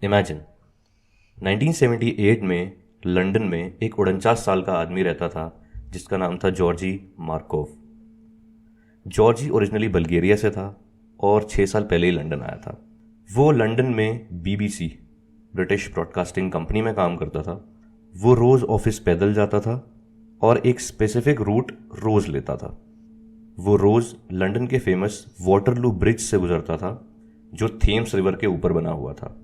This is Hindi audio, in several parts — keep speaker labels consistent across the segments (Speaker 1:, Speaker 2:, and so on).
Speaker 1: इमेजिन 1978 में लंदन में एक 49 साल का आदमी रहता था जिसका नाम था Georgi Markov. Georgi originally Bulgaria से था और 6 साल पहले ही लंदन आया था। वो लंदन में बीबीसी ब्रिटिश ब्रॉडकास्टिंग कंपनी में काम करता था। वो रोज़ ऑफिस पैदल जाता था और एक स्पेसिफिक रूट रोज़ लेता था। वो रोज़ लंदन के फेमस वाटरलू ब्रिज से गुजरता था जो थेम्स रिवर के ऊपर बना हुआ था।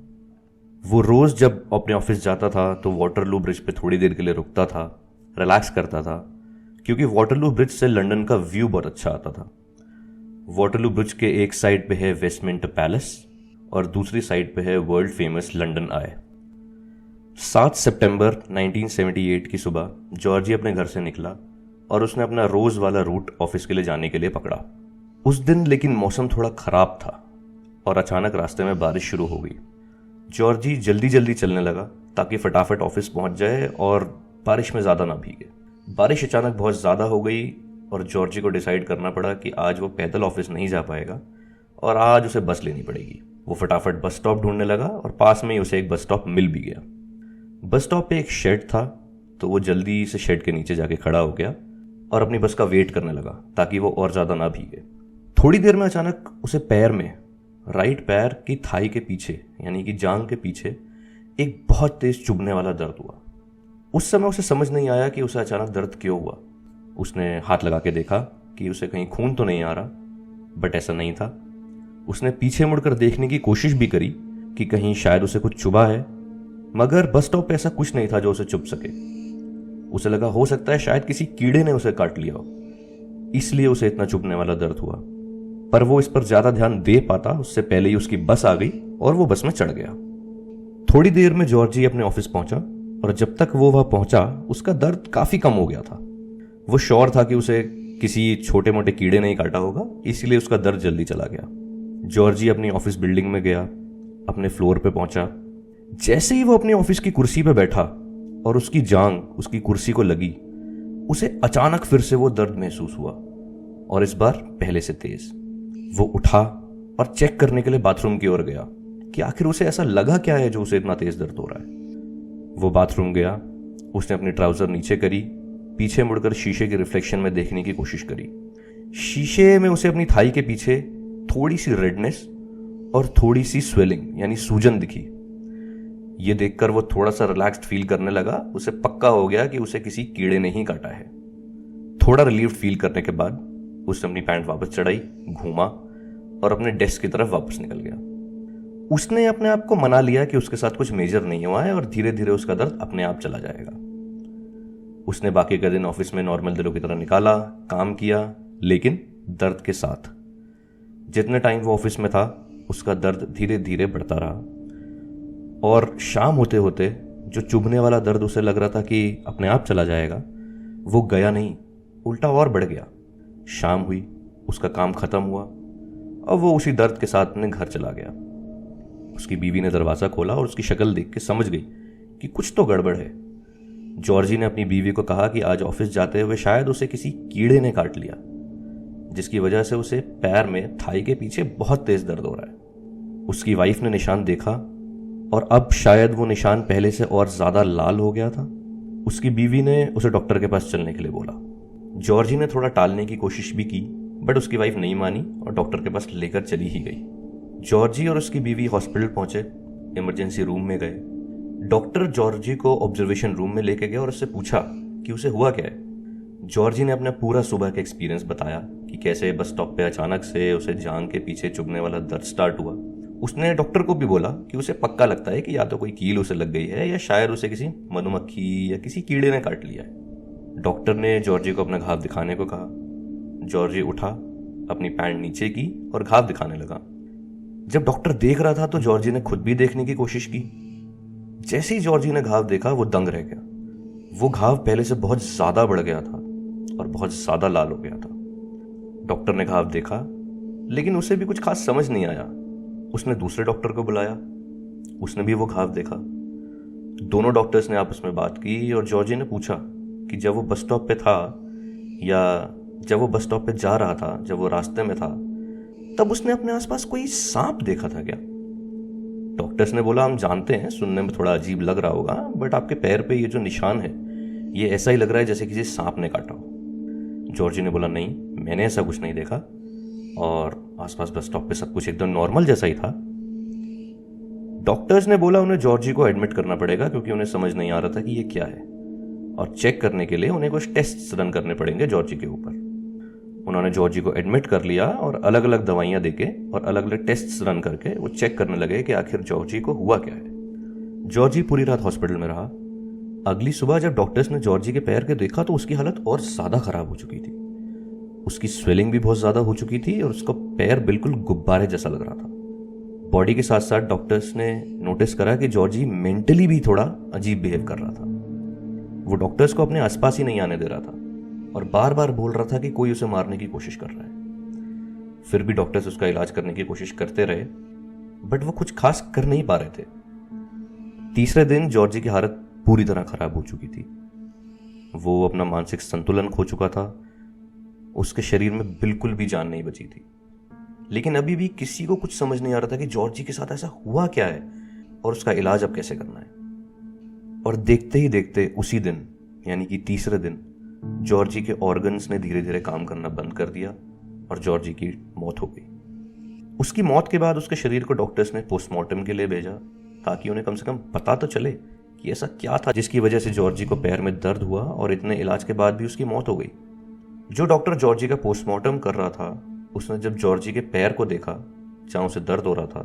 Speaker 1: वो रोज़ जब अपने ऑफिस जाता था तो वाटरलू ब्रिज पे थोड़ी देर के लिए रुकता था, रिलैक्स करता था, क्योंकि वाटरलू ब्रिज से लंदन का व्यू बहुत अच्छा आता था। वाटरलू ब्रिज के एक साइड पे है वेस्टमिंस्टर पैलेस और दूसरी साइड पे है वर्ल्ड फेमस लंदन आई। 7 सितंबर 1978 की सुबह जॉर्जी अपने घर से निकला और उसने अपना रोज़ वाला रूट ऑफिस के लिए जाने के लिए पकड़ा। उस दिन लेकिन मौसम थोड़ा ख़राब था और अचानक रास्ते में बारिश शुरू हो गई। जॉर्जी जल्दी जल्दी चलने लगा ताकि फटाफट ऑफिस पहुंच जाए और बारिश में ज़्यादा ना भीगे। बारिश अचानक बहुत ज़्यादा हो गई और जॉर्जी को डिसाइड करना पड़ा कि आज वो पैदल ऑफिस नहीं जा पाएगा और आज उसे बस लेनी पड़ेगी। वो फटाफट बस स्टॉप ढूंढने लगा और पास में ही उसे एक बस स्टॉप मिल भी गया। बस स्टॉप पे एक शेड था तो वो जल्दी से शेड के नीचे जाके खड़ा हो गया और अपनी बस का वेट करने लगा ताकि वो और ज़्यादा ना भीगे। थोड़ी देर में अचानक उसे पैर में, राइट पैर की थाई के पीछे यानी कि जांग के पीछे एक बहुत तेज चुभने वाला दर्द हुआ। उस समय उसे समझ नहीं आया कि उसे अचानक दर्द क्यों हुआ। उसने हाथ लगा के देखा कि उसे कहीं खून तो नहीं आ रहा, बट ऐसा नहीं था। उसने पीछे मुड़कर देखने की कोशिश भी करी कि कहीं शायद उसे कुछ चुभा है, मगर बस स्टॉप पे ऐसा कुछ नहीं था जो उसे चुभ सके। उसे लगा हो सकता है शायद किसी कीड़े ने उसे काट लिया हो, इसलिए उसे इतना चुभने वाला दर्द हुआ। पर वो इस पर ज्यादा ध्यान दे पाता उससे पहले ही उसकी बस आ गई और वो बस में चढ़ गया। थोड़ी देर में जॉर्जी अपने ऑफिस पहुंचा और जब तक वो वहां पहुंचा उसका दर्द काफी कम हो गया था। वो श्योर था कि उसे किसी छोटे मोटे कीड़े नहीं काटा होगा, इसलिए उसका दर्द जल्दी चला गया। जॉर्जी अपनी ऑफिस बिल्डिंग में गया, अपने फ्लोर पे पहुंचा। जैसे ही वो अपनी ऑफिस की कुर्सी पे बैठा और उसकी जांग उसकी कुर्सी को लगी, उसे अचानक फिर से वो दर्द महसूस हुआ और इस बार पहले से तेज। वो उठा और चेक करने के लिए बाथरूम की ओर गया कि आखिर उसे ऐसा लगा क्या है जो उसे इतना तेज दर्द हो रहा है। वो बाथरूम गया, उसने अपनी ट्राउजर नीचे करी, पीछे मुड़कर शीशे के रिफ्लेक्शन में देखने की कोशिश करी। शीशे में उसे अपनी थाई के पीछे थोड़ी सी रेडनेस और थोड़ी सी स्वेलिंग यानी सूजन दिखी। ये देखकर वो थोड़ा सा रिलैक्स्ड फील करने लगा। उसे पक्का हो गया कि उसे किसी कीड़े ने ही काटा है। थोड़ा रिलीव्ड फील करने के बाद उसने अपनी पैंट वापस चढ़ाई, घूमा और अपने डेस्क की तरफ वापस निकल गया। उसने अपने आप को मना लिया कि उसके साथ कुछ मेजर नहीं हुआ है और धीरे धीरे उसका दर्द अपने आप चला जाएगा। उसने बाकी का दिन ऑफिस में नॉर्मल दिनों की तरह निकाला, काम किया, लेकिन दर्द के साथ। जितने टाइम वो ऑफिस में था उसका दर्द धीरे धीरे बढ़ता रहा और शाम होते होते जो चुभने वाला दर्द उसे लग रहा था कि अपने आप चला जाएगा, वो गया नहीं, उल्टा और बढ़ गया। शाम हुई, उसका काम खत्म हुआ और वो उसी दर्द के साथ अपने घर चला गया। उसकी बीवी ने दरवाज़ा खोला और उसकी शक्ल देख के समझ गई कि कुछ तो गड़बड़ है। जॉर्जी ने अपनी बीवी को कहा कि आज ऑफिस जाते हुए शायद उसे किसी कीड़े ने काट लिया, जिसकी वजह से उसे पैर में थाई के पीछे बहुत तेज दर्द हो रहा है। उसकी वाइफ ने निशान देखा और अब शायद वो निशान पहले से और ज़्यादा लाल हो गया था। उसकी बीवी ने उसे डॉक्टर के पास चलने के लिए बोला। जॉर्जी ने थोड़ा टालने की कोशिश भी की, बट उसकी वाइफ नहीं मानी और डॉक्टर के पास लेकर चली ही गई। जॉर्जी और उसकी बीवी हॉस्पिटल पहुंचे, इमरजेंसी रूम में गए। डॉक्टर जॉर्जी को ऑब्जर्वेशन रूम में लेके गया और उससे पूछा कि उसे हुआ क्या है। जॉर्जी ने अपना पूरा सुबह का एक्सपीरियंस बताया कि कैसे बस स्टॉप पे अचानक से उसे जांग के पीछे चुभने वाला दर्द स्टार्ट हुआ। उसने डॉक्टर को भी बोला कि उसे पक्का लगता है कि या तो कोई कील उसे लग गई है या शायद उसे किसी मधुमक्खी या किसी कीड़े ने काट लिया है। डॉक्टर ने जॉर्जी को अपना घाव दिखाने को कहा। जॉर्जी उठा, अपनी पैंट नीचे की और घाव दिखाने लगा। जब डॉक्टर देख रहा था तो जॉर्जी ने खुद भी देखने की कोशिश की। जैसे ही जॉर्जी ने घाव देखा वो दंग रह गया। वो घाव पहले से बहुत ज्यादा बढ़ गया था और बहुत ज्यादा लाल हो गया था। डॉक्टर ने घाव देखा लेकिन उसे भी कुछ खास समझ नहीं आया। उसने दूसरे डॉक्टर को बुलाया, उसने भी वो घाव देखा। दोनों डॉक्टर्स ने आपस में बात की और जॉर्जी ने पूछा कि जब वो बस स्टॉप पे था या जब वो बस स्टॉप पे जा रहा था, जब वो रास्ते में था, तब उसने अपने आसपास कोई सांप देखा था क्या। डॉक्टर्स ने बोला हम जानते हैं, सुनने में थोड़ा अजीब लग रहा होगा, बट आपके पैर पे ये जो निशान है ये ऐसा ही लग रहा है जैसे किसी सांप ने काटा हो। जॉर्जी ने बोला नहीं, मैंने ऐसा कुछ नहीं देखा, और आसपास बस स्टॉप पे सब कुछ एकदम नॉर्मल जैसा ही था। डॉक्टर्स ने बोला उन्हें जॉर्जी को एडमिट करना पड़ेगा क्योंकि उन्हें समझ नहीं आ रहा था कि ये क्या है, और चेक करने के लिए उन्हें कुछ टेस्ट्स रन करने पड़ेंगे जॉर्जी के ऊपर। उन्होंने जॉर्जी को एडमिट कर लिया और अलग अलग दवाइयां देके और अलग अलग टेस्ट्स रन करके वो चेक करने लगे कि आखिर जॉर्जी को हुआ क्या है। जॉर्जी पूरी रात हॉस्पिटल में रहा। अगली सुबह जब डॉक्टर्स ने जॉर्जी के पैर के देखा तो उसकी हालत और ज्यादा खराब हो चुकी थी। उसकी स्वेलिंग भी बहुत ज्यादा हो चुकी थी और उसका पैर बिल्कुल गुब्बारे जैसा लग रहा था। बॉडी के साथ साथ डॉक्टर्स ने नोटिस करा कि जॉर्जी मेंटली भी थोड़ा अजीब बिहेव कर रहा था। वो डॉक्टर्स को अपने आसपास ही नहीं आने दे रहा था और बार बार बोल रहा था कि कोई उसे मारने की कोशिश कर रहा है। फिर भी डॉक्टर्स उसका इलाज करने की कोशिश करते रहे, बट वो कुछ खास कर नहीं पा रहे थे। तीसरे दिन जॉर्जी की हालत पूरी तरह खराब हो चुकी थी। वो अपना मानसिक संतुलन खो चुका था। उसके शरीर में बिल्कुल भी जान नहीं बची थी। लेकिन अभी भी किसी को कुछ समझ नहीं आ रहा था कि जॉर्जी के साथ ऐसा हुआ क्या है और उसका इलाज अब कैसे करना है। और देखते ही देखते उसी दिन, यानी कि तीसरे दिन, जॉर्जी के ऑर्गन्स ने धीरे धीरे काम करना बंद कर दिया और जॉर्जी की मौत हो गई। उसकी मौत के बाद उसके शरीर को डॉक्टर्स ने पोस्टमार्टम के लिए भेजा ताकि उन्हें कम से कम पता तो चले कि ऐसा क्या था जिसकी वजह से जॉर्जी को पैर में दर्द हुआ और इतने इलाज के बाद भी उसकी मौत हो गई। जो डॉक्टर जॉर्जी का पोस्टमार्टम कर रहा था, उसने जब जॉर्जी के पैर को देखा जहां उसे दर्द हो रहा था,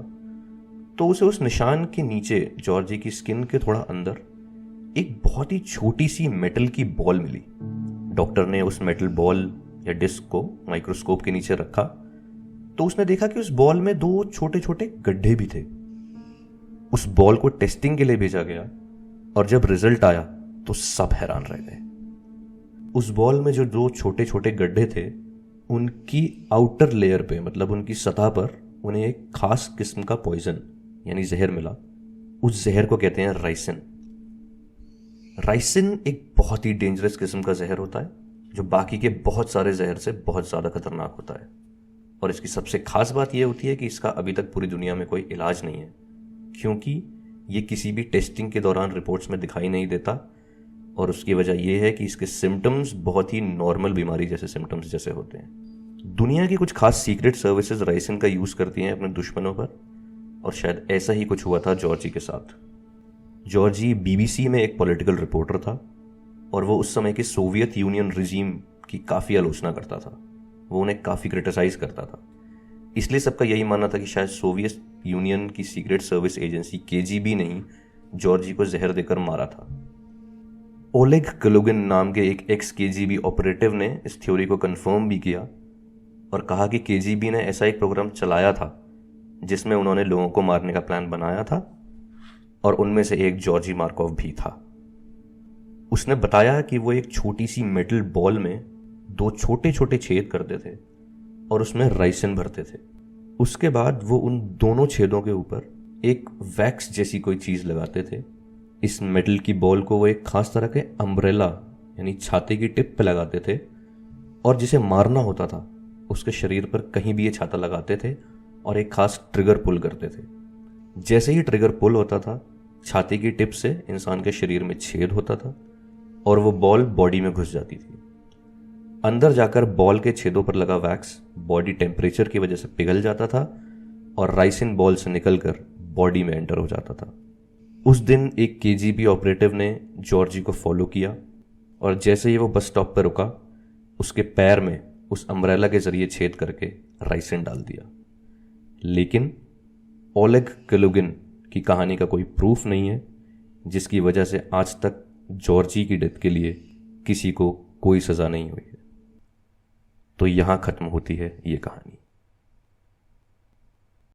Speaker 1: तो उसे उस निशान के नीचे जॉर्जी की स्किन के थोड़ा अंदर एक बहुत ही छोटी सी मेटल की बॉल मिली। डॉक्टर ने उस मेटल बॉल या डिस्क को माइक्रोस्कोप के नीचे रखा तो उसने देखा कि उस बॉल में 2 छोटे छोटे गड्ढे भी थे। उस बॉल को टेस्टिंग के लिए भेजा गया और जब रिजल्ट आया तो सब हैरान रह गए। उस बॉल में जो 2 छोटे छोटे गड्ढे थे, उनकी आउटर लेयर पे, मतलब उनकी सतह पर, उन्हें एक खास किस्म का पॉइजन यानी जहर मिला। उस जहर को कहते हैं राइसिन। राइसिन एक बहुत ही डेंजरस किस्म का जहर होता है जो बाकी के बहुत सारे जहर से बहुत ज़्यादा खतरनाक होता है। और इसकी सबसे खास बात यह होती है कि इसका अभी तक पूरी दुनिया में कोई इलाज नहीं है, क्योंकि ये किसी भी टेस्टिंग के दौरान रिपोर्ट्स में दिखाई नहीं देता। और उसकी वजह यह है कि इसके सिम्टम्स बहुत ही नॉर्मल बीमारी जैसे सिम्टम्स जैसे होते हैं। दुनिया की कुछ खास सीक्रेट सर्विसेज राइसिन का यूज़ करती हैं अपने दुश्मनों पर, और शायद ऐसा ही कुछ हुआ था जॉर्जी के साथ। जॉर्जी बीबीसी में एक पॉलिटिकल रिपोर्टर था और वो उस समय के सोवियत यूनियन रिजीम की काफ़ी आलोचना करता था। वो उन्हें काफ़ी क्रिटिसाइज करता था। इसलिए सबका यही मानना था कि शायद सोवियत यूनियन की सीक्रेट सर्विस एजेंसी केजीबी ने ही जॉर्जी को जहर देकर मारा था। ओलेग कलुगिन नाम के एक एक्स केजीबी ऑपरेटिव ने इस थ्योरी को कंफर्म भी किया और कहा कि केजीबी ने ऐसा एक प्रोग्राम चलाया था जिसमें उन्होंने लोगों को मारने का प्लान बनाया था, और उनमें से एक जॉर्जी मार्कोव भी था। उसने बताया कि वो एक छोटी सी मेटल बॉल में 2 छोटे छोटे छेद करते थे और उसमें राइसिन भरते थे। उसके बाद वो उन दोनों छेदों के ऊपर एक वैक्स जैसी कोई चीज़ लगाते थे। इस मेटल की बॉल को वो एक खास तरह के अम्ब्रेला यानी छाते की टिप पे लगाते थे, और जिसे मारना होता था उसके शरीर पर कहीं भी ये छाता लगाते थे और एक खास ट्रिगर पुल करते थे। जैसे ही ट्रिगर पुल होता था, छाती की टिप से इंसान के शरीर में छेद होता था और वो बॉल बॉडी में घुस जाती थी। अंदर जाकर बॉल के छेदों पर लगा वैक्स बॉडी टेम्परेचर की वजह से पिघल जाता था और राइसिन बॉल से निकलकर बॉडी में एंटर हो जाता था। उस दिन एक केजीबी ऑपरेटिव ने जॉर्जी को फॉलो किया और जैसे ही वो बस स्टॉप पर रुका, उसके पैर में उस अम्ब्रेला के जरिए छेद करके राइसिन डाल दिया। लेकिन ओलेग कलुगिन की कहानी का कोई प्रूफ नहीं है, जिसकी वजह से आज तक जॉर्जी की डेथ के लिए किसी को कोई सज़ा नहीं हुई है। तो यहाँ ख़त्म होती है ये कहानी।